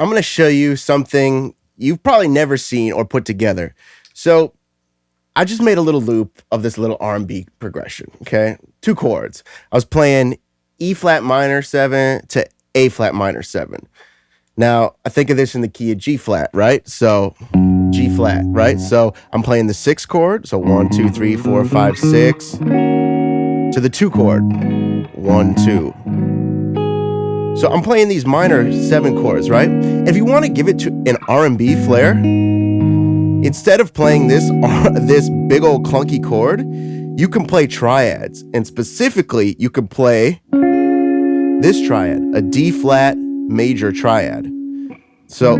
I'm going to show you something you've probably never seen or put together. So I just made a little loop of this little R&B progression, okay? 2 chords. I was playing E flat minor 7 to A flat minor 7. Now, I think of this in the key of G flat, right? So G flat, right? So I'm playing the 6 chord. So 1, 2, 3, 4, 5, 6 to the 2 chord. 1, 2. So I'm playing these minor 7 chords, right? If you want to give it to an R&B flair, instead of playing this big old clunky chord, you can play triads. And specifically, you can play this triad, a D flat major triad. So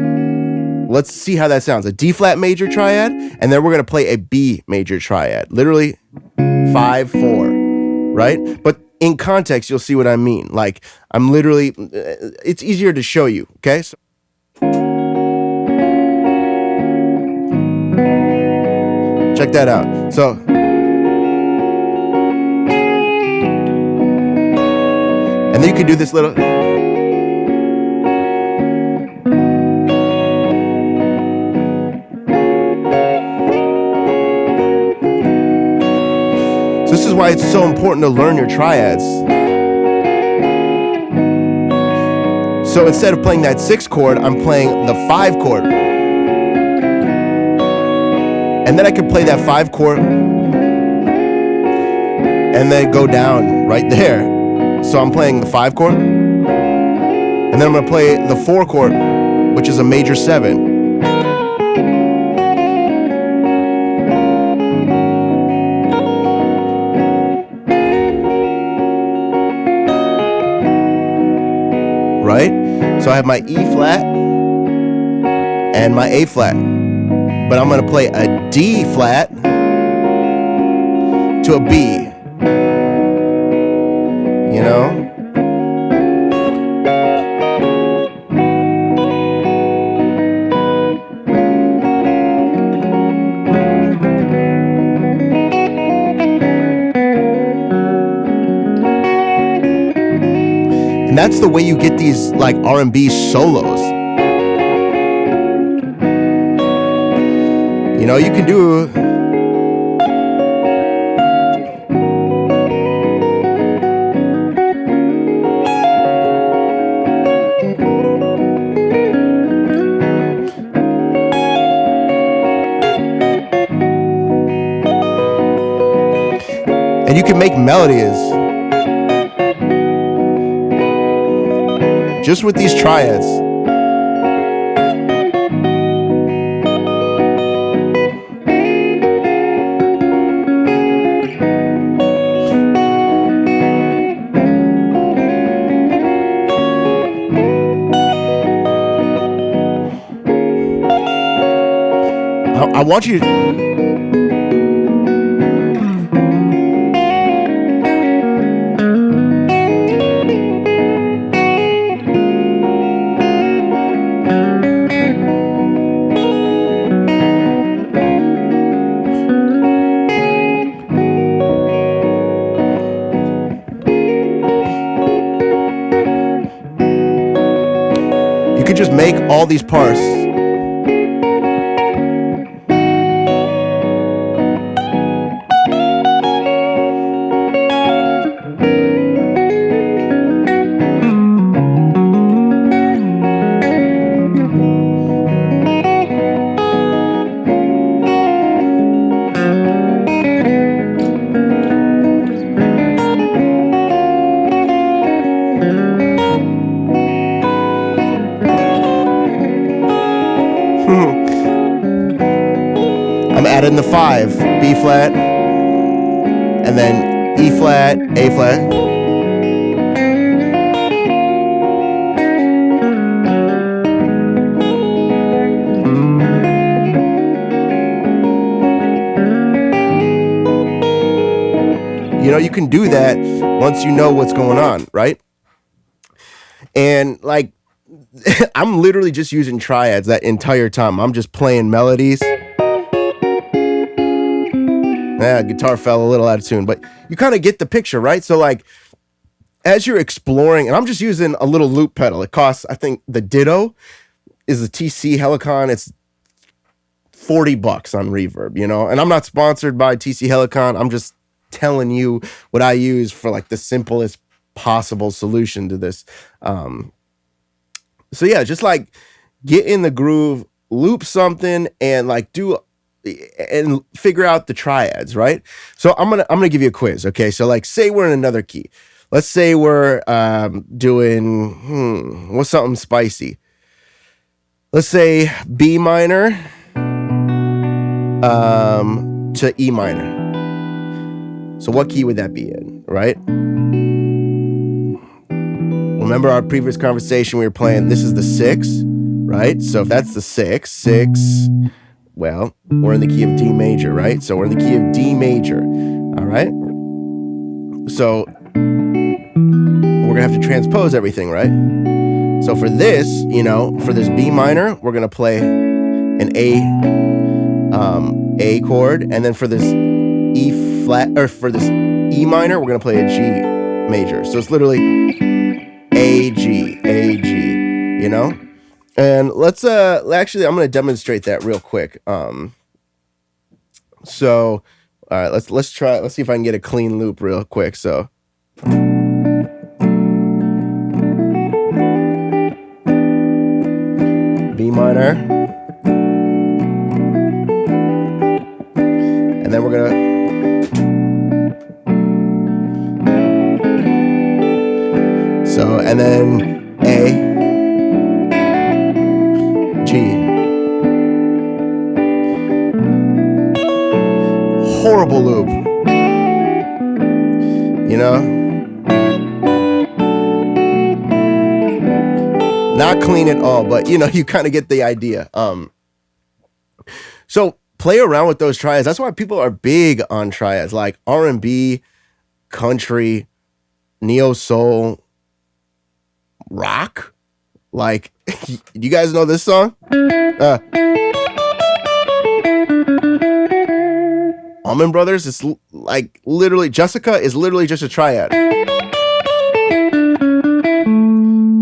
let's see how that sounds. A D flat major triad, and then we're going to play a B major triad. Literally 5, 4, right? But in context, you'll see what I mean. Like, I'm literally, it's easier to show you, okay? So, check that out. So, and then you can do this little, so this is why it's so important to learn your triads. So instead of playing that 6 chord, I'm playing the 5 chord. And then I can play that 5 chord and then go down right there. So I'm playing the 5 chord, and then I'm going to play the 4 chord, which is a major 7. Right? So I have my E flat and my A flat. But I'm going to play a D flat to a B. You know? And that's the way you get these like R&B solos. You know, you can do and you can make melodies just with these triads. I want you to, you could just make all these parts. I'm adding the 5, B flat, and then E flat, A flat. You know, you can do that once you know what's going on, right? And like, I'm literally just using triads that entire time. I'm just playing melodies. Yeah, guitar fell a little out of tune, but you kind of get the picture, right? So like, as you're exploring, and I'm just using a little loop pedal. It costs, I think, the Ditto. is the TC Helicon. It's $40 on Reverb, you know? And I'm not sponsored by TC Helicon. I'm just telling you what I use for like the simplest possible solution to this. So yeah, just like get in the groove, loop something, and like do and figure out the triads, right? So I'm gonna give you a quiz, okay? So like, say we're in another key. Let's say we're doing what's something spicy. Let's say B minor to E minor. So what key would that be in, right? Remember our previous conversation, we were playing, this is the 6, right? So if that's the 6, well, we're in the key of D major, right? So we're in the key of D major, all right? So we're gonna have to transpose everything, right? So for this, you know, for this B minor, we're gonna play an A chord, and then for this E flat, or for this E minor, we're gonna play a G major. So it's literally A, G, you know? And let's actually, I'm gonna demonstrate that real quick. So all right, let's try, let's see if I can get a clean loop real quick. So B minor, and then we're gonna and then A, G. Horrible loop, you know? Not clean at all, but you know, you kind of get the idea. So play around with those triads. That's why people are big on triads, like R&B, country, neo soul, rock. Like, you guys know this song? Allman Brothers is like literally, Jessica is literally just a triad.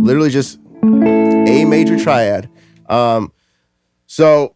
Literally just A major triad. So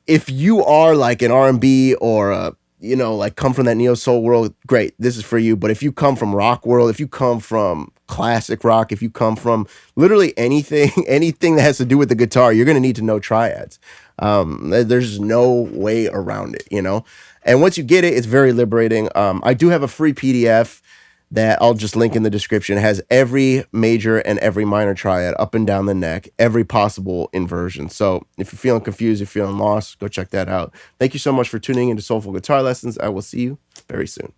if you are like an R&B or you know, like come from that neo soul world, great, this is for you. But if you come from rock world, if you come from classic rock, if you come from literally anything that has to do with the guitar, you're going to need to know triads. There's no way around it, you know? And once you get it, it's very liberating. I do have a free PDF that I'll just link in the description. It has every major and every minor triad up and down the neck, every possible inversion. So if you're feeling confused, if you're feeling lost, go check that out. Thank you so much for tuning into Soulful Guitar Lessons. I will see you very soon.